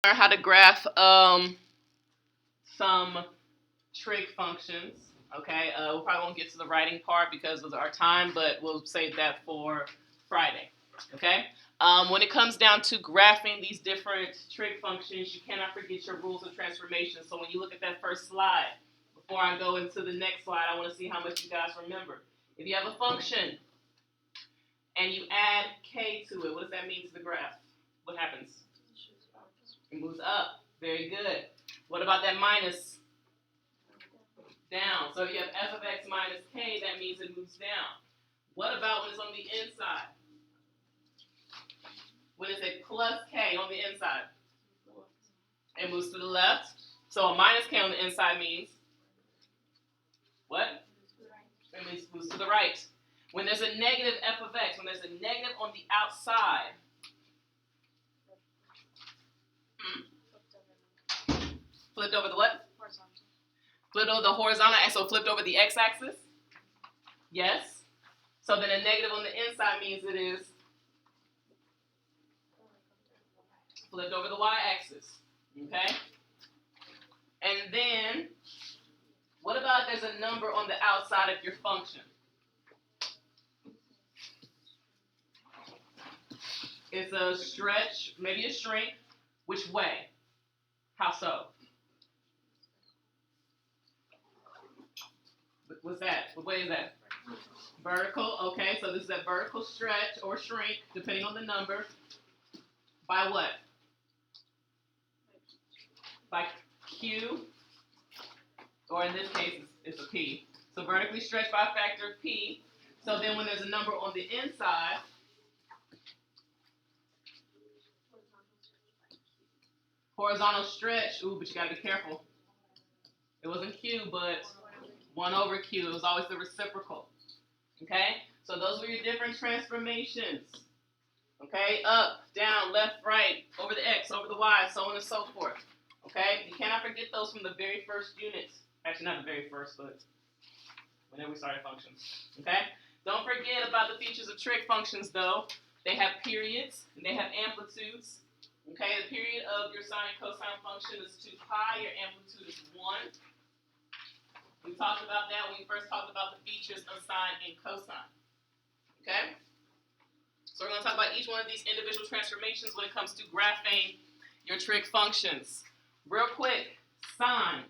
Learn how to graph some trig functions. Okay, we probably won't get to the writing part because of our time, but we'll save that for Friday. Okay. When it comes down to graphing these different trig functions, you cannot forget your rules of transformation. So when you look at that first slide, before I go into the next slide, I want to see how much you guys remember. If you have a function and you add k to it, what does that mean to the graph? What happens? It moves up. Very good. What about that minus? Down. So if you have f of x minus k, that means it moves down. What about when it's on the inside? When it's a plus k on the inside? It moves to the left. So a minus k on the inside means what? It moves to the right. When there's a negative f of x, when there's a negative on the outside, flipped over the what? Horizontal. Flipped over the horizontal, and so flipped over the x-axis? Yes. So then a negative on the inside means it is flipped over the y-axis. Okay? And then, what about there's a number on the outside of your function? It's a stretch, maybe a shrink. Which way? How so? What's that? What way is that? Vertical. Okay, so this is a vertical stretch or shrink, depending on the number. By what? By Q, or in this case, it's a P. So vertically stretched by a factor of P. So then when there's a number on the inside, horizontal stretch, ooh, but you gotta be careful. It wasn't Q, but 1 over Q. It was always the reciprocal. Okay? So those were your different transformations. Okay? Up, down, left, right, over the x, over the y, so on and so forth. Okay? You cannot forget those from the very first unit. Actually, not the very first, but whenever we started functions. Okay? Don't forget about the features of trig functions, though. They have periods, and they have amplitudes. Okay? The period of your sine and cosine function is 2 pi. Your amplitude is 1. We talked about that when we first talked about the features of sine and cosine. Okay? So we're going to talk about each one of these individual transformations when it comes to graphing your trig functions. Real quick, sine.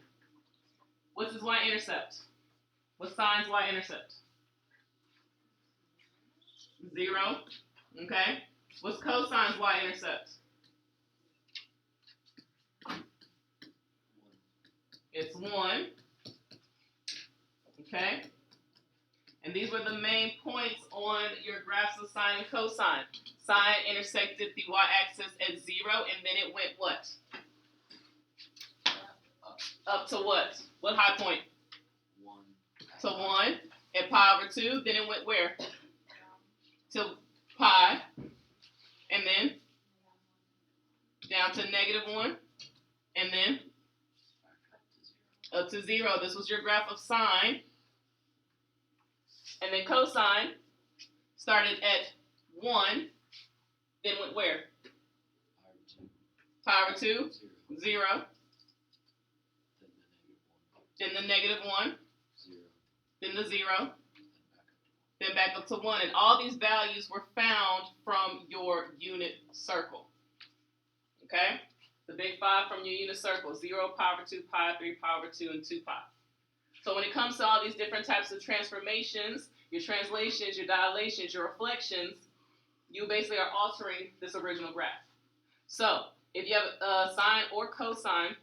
What's his y-intercept? What's sine's y-intercept? 0. Okay? What's cosine's y-intercept? It's 1. Okay? And these were the main points on your graphs of sine and cosine. Sine intersected the y-axis at 0, and then it went what? Up to what? What high point? 1. To 1 at pi over 2. Then it went where? To pi. And then? Down to -1. And then? Up to 0. This was your graph of sine. And then cosine started at 1, then went where? Pi over 2, 0. Then the -1, 0. then the 0, then back up to 1. And all these values were found from your unit circle. Okay? The big 5 from your unit circle, 0, pi over 2, pi, 3, pi over 2, and 2 pi. So when it comes to all these different types of transformations, your translations, your dilations, your reflections, you basically are altering this original graph. So if you have sine or cosine,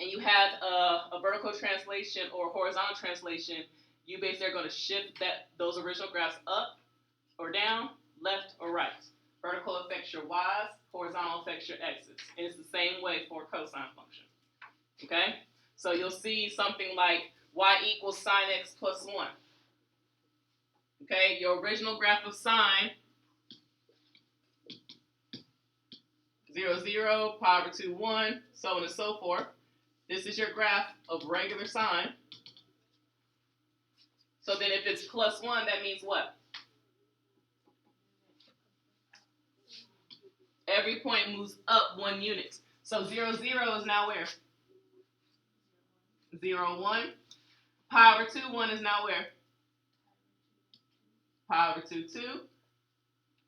and you have a vertical translation or horizontal translation, you basically are going to shift those original graphs up or down, left or right. Vertical affects your y's, horizontal affects your x's. And it's the same way for a cosine function. Okay? So you'll see something like y equals sine x plus 1. Okay, your original graph of sine, 0, 0, pi over 2, 1, so on and so forth. This is your graph of regular sine. So then if it's plus 1, that means what? Every point moves up 1 unit. So 0, 0 is now where? 0, 1. Pi over 2, 1 is now where? Pi over 2, 2.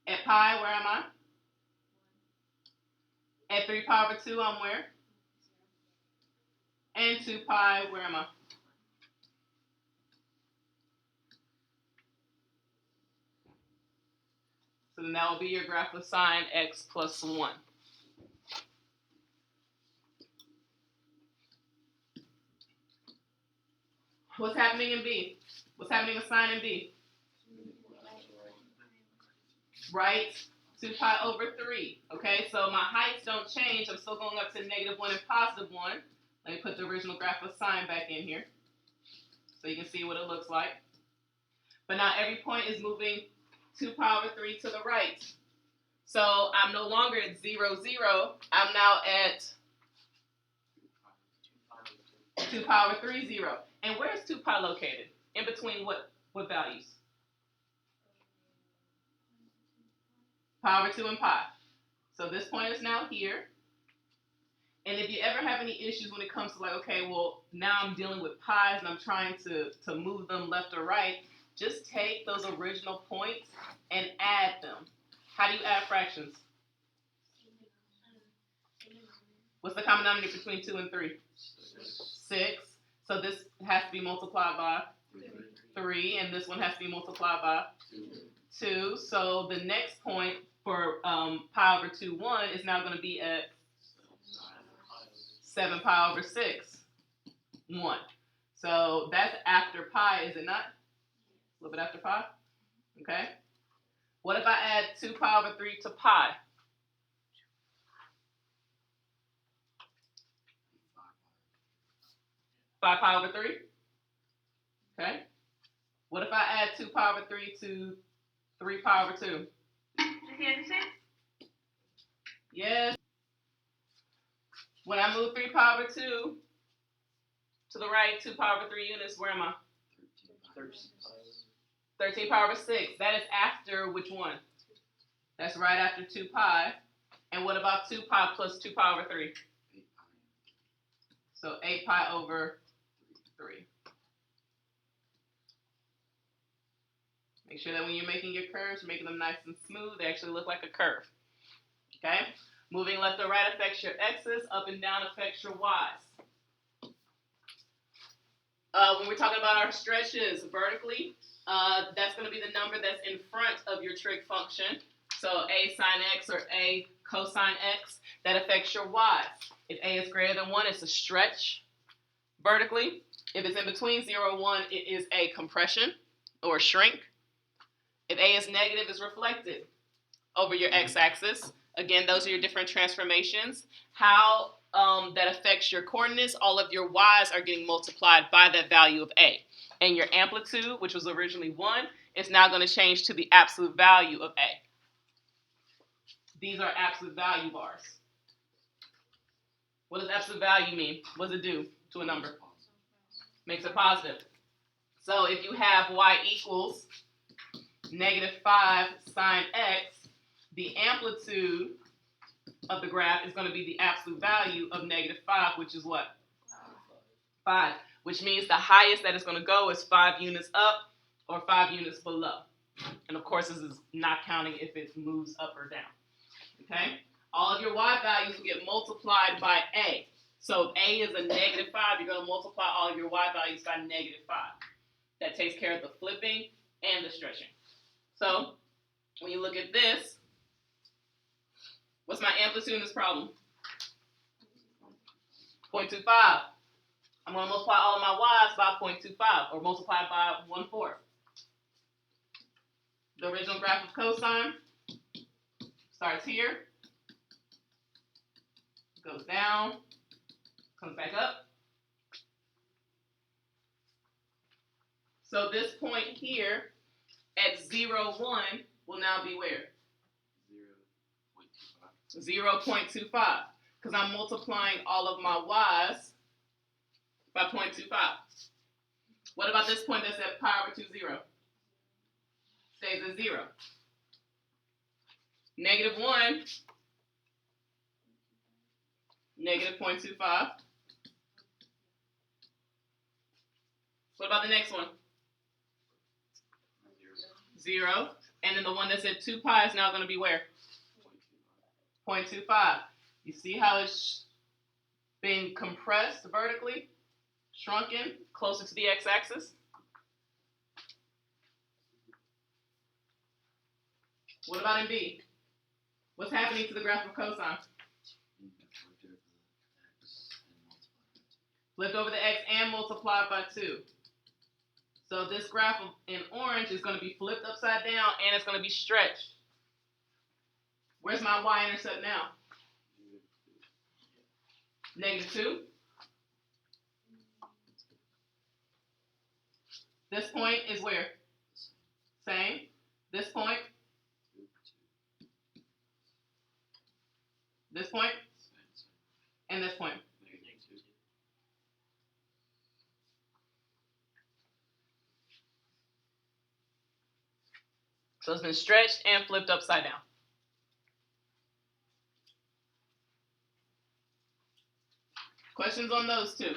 At pi, where am I? At 3 pi over 2, I'm where? And 2 pi, where am I? So then that will be your graph of sine x plus 1. What's happening in B? What's happening with sine in B? Right? 2 pi over 3. Okay, so my heights don't change. I'm still going up to -1 and +1. Let me put the original graph of sine back in here so you can see what it looks like. But now every point is moving 2 pi over 3 to the right. So I'm no longer at 0, 0. I'm now at 2 pi over 3, 0. And where is 2 pi located? In between what values? Pi over 2 and pi. So this point is now here. And if you ever have any issues when it comes to like, okay, well, now I'm dealing with pi's and I'm trying to move them left or right, just take those original points and add them. How do you add fractions? What's the common denominator between 2 and 3? 6. So this has to be multiplied by 3, and this one has to be multiplied by 2. So the next point for pi over 2, 1 is now going to be at 7 pi over 6, 1. So that's after pi, is it not? A little bit after pi? Okay. What if I add 2 pi over 3 to pi? 5 pi over 3? Okay. What if I add 2 pi over 3 to 3 pi over 2? Yes. When I move 3 pi over 2 to the right, 2 pi over 3 units, where am I? 13 pi over 6. That is after which one? That's right after 2 pi. And what about 2 pi plus 2 pi over 3? 8 pi. So 8 pi over 3. Make sure that when you're making your curves, you're making them nice and smooth. They actually look like a curve. Okay? Moving left or right affects your x's. Up and down affects your y's. When we're talking about our stretches vertically, that's going to be the number that's in front of your trig function. So a sine x or a cosine x, that affects your y's. If a is greater than 1, it's a stretch vertically. If it's in between 0 and 1, it is a compression or a shrink. If a is negative, it's reflected over your x-axis. Again, those are your different transformations. How that affects your coordinates, all of your y's are getting multiplied by that value of a. And your amplitude, which was originally 1, is now going to change to the absolute value of a. These are absolute value bars. What does absolute value mean? What does it do to a number? Makes it positive. So if you have y equals -5 sine x, the amplitude of the graph is going to be the absolute value of -5, which is what? 5. Which means the highest that it's going to go is 5 units up or 5 units below. And of course, this is not counting if it moves up or down. Okay? All of your y values will get multiplied by a. So if a is a -5, you're going to multiply all of your y values by -5. That takes care of the flipping and the stretching. So when you look at this, what's my amplitude in this problem? 0.25. I'm going to multiply all of my y's by 0.25, or multiply by 1/4. The original graph of cosine starts here, goes down, comes back up. So this point here at 0, 1 will now be where? 0.25. Because I'm multiplying all of my y's by 0.25. What about this point that's at pi over 2, 0? Stays at 0. -1 Negative 0.25. What about the next one? 0. And then the one that said 2 pi is now going to be where? 0.25. You see how it's being compressed vertically, shrunken, closer to the x-axis? What about in B? What's happening to the graph of cosine? Flipped over the x and multiplied by 2. So this graph in orange is going to be flipped upside down and it's going to be stretched. Where's my y-intercept now? Negative 2. This point is where? Same. This point? This point? And this point? So it's been stretched and flipped upside down. Questions on those two?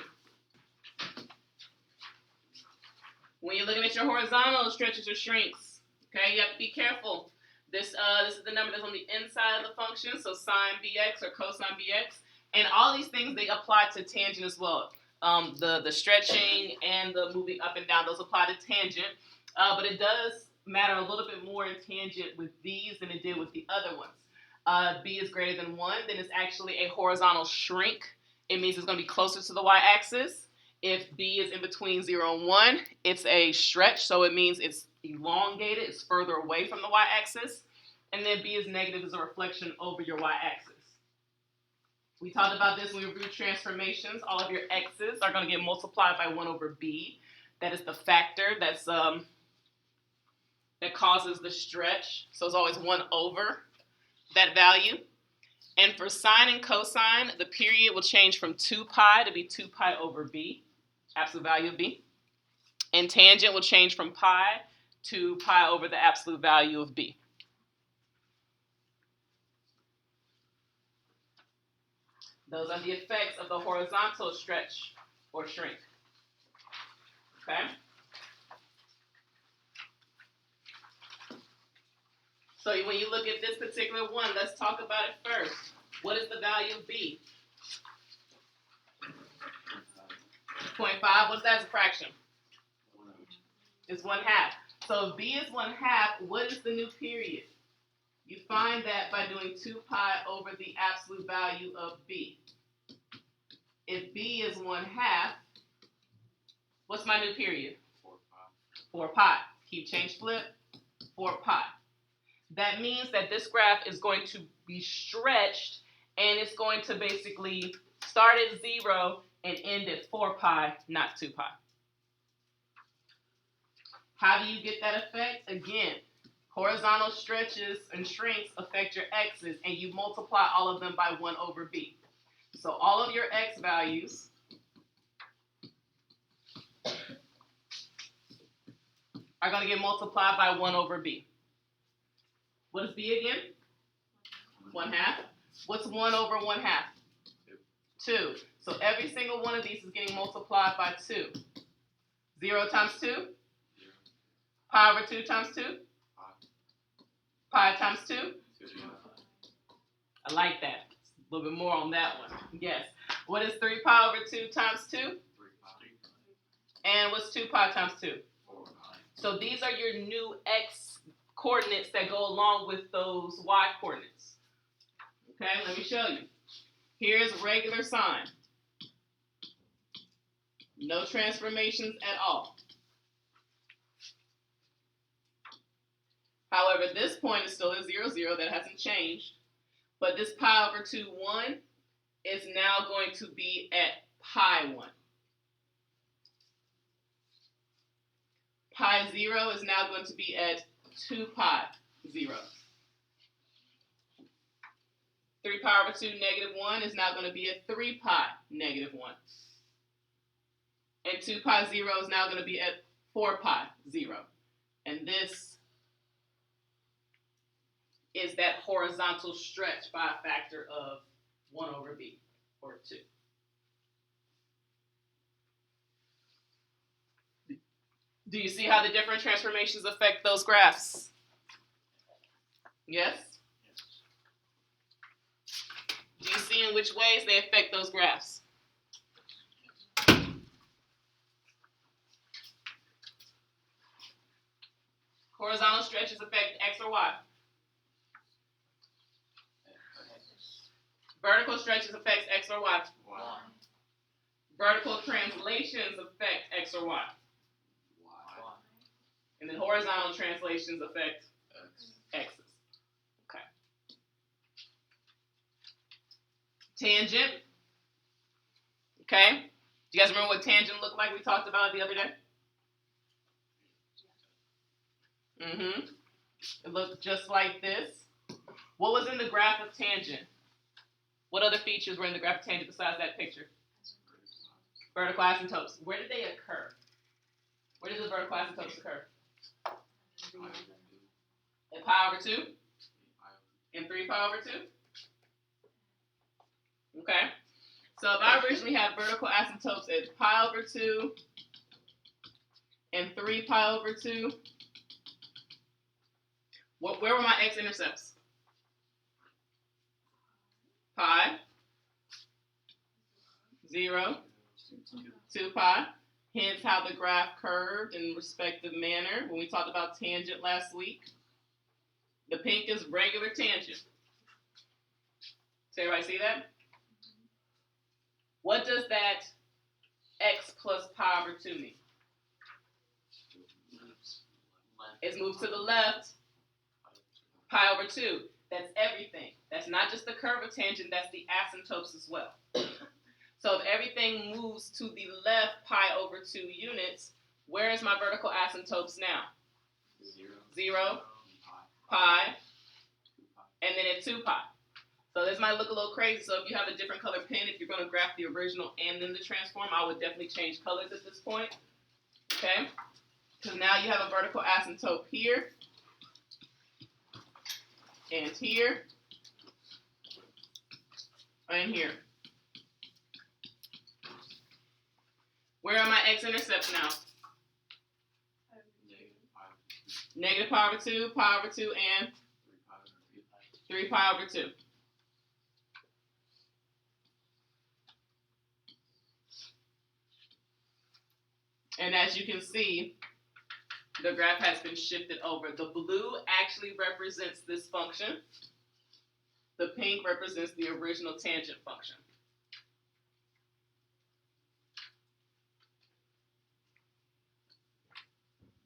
When you're looking at your horizontal, stretches or shrinks. Okay, you have to be careful. This is the number that's on the inside of the function, so sine bx or cosine bx. And all these things, they apply to tangent as well. The stretching and the moving up and down, those apply to tangent. But it does matter a little bit more in tangent with these than it did with the other ones. B is greater than 1, then it's actually a horizontal shrink. It means it's going to be closer to the y-axis. If B is in between 0 and 1, it's a stretch, so it means it's elongated, it's further away from the y-axis. And then B is negative, is a reflection over your y-axis. We talked about this when we reviewed transformations. All of your x's are going to get multiplied by 1 over B. That is the factor that causes the stretch. So it's always 1 over that value. And for sine and cosine, the period will change from 2 pi to be 2 pi over B, absolute value of B. And tangent will change from pi to pi over the absolute value of B. Those are the effects of the horizontal stretch or shrink. Okay? So when you look at this particular one, let's talk about it first. What is the value of B? 0.5. What's that as a fraction? It's 1/2. So if B is 1/2, what is the new period? You find that by doing 2 pi over the absolute value of B. If B is 1/2, what's my new period? 4 pi. Keep change flip, 4 pi. That means that this graph is going to be stretched and it's going to basically start at 0 and end at 4 pi, not 2 pi. How do you get that effect? Again, horizontal stretches and shrinks affect your x's and you multiply all of them by 1 over B. So all of your x values are going to get multiplied by 1 over B. What is B again? 1/2. What's 1 over 1/2? 2. So every single one of these is getting multiplied by 2. 0 times 2? Pi over 2 times 2? Pi times 2? I like that. A little bit more on that one. Yes. What is 3 pi over 2 times 2? And what's 2 pi times 2? So these are your new x coordinates that go along with those y coordinates. Okay, let me show you. Here's regular sine. No transformations at all. However, this point is still at 0, 0. That hasn't changed. But this pi over 2, 1 is now going to be at pi 1. Pi 0 is now going to be at 2 pi 0. 3 pi over 2 negative 1 is now going to be at 3 pi negative 1. And 2 pi 0 is now going to be at 4 pi 0. And this is that horizontal stretch by a factor of 1 over B. or 2. Do you see how the different transformations affect those graphs? Yes? Do you see in which ways they affect those graphs? Horizontal stretches affect X or Y? Vertical stretches affect X or Y? Y. Vertical translations affect X or Y? Y. And then horizontal translations affect X's. Okay. Tangent. Okay. Do you guys remember what tangent looked like we talked about it the other day? It looked just like this. What was in the graph of tangent? What other features were in the graph of tangent besides that picture? Vertical asymptotes. Where did they occur? Where did the vertical asymptotes occur? At pi over 2? And 3 pi over 2? Okay. So if I originally had vertical asymptotes at pi over 2 and 3 pi over 2, where were my x-intercepts? Pi, 0, 2 pi. Hence how the graph curved in respective manner when we talked about tangent last week. The pink is regular tangent. Does everybody see that? What does that x plus pi over 2 mean? It's moved to the left, pi over 2. That's everything. That's not just the curve of tangent, that's the asymptotes as well. So if everything moves to the left pi over 2 units, where is my vertical asymptotes now? 0, pi, and then at 2 pi. So this might look a little crazy. So if you have a different color pen, if you're going to graph the original and then the transform, I would definitely change colors at this point. Okay? Because now you have a vertical asymptote here, and here, and here. Where are my x-intercepts now? Negative pi over 2, pi over 2, and 3 pi over 2. And as you can see, the graph has been shifted over. The blue actually represents this function. The pink represents the original tangent function.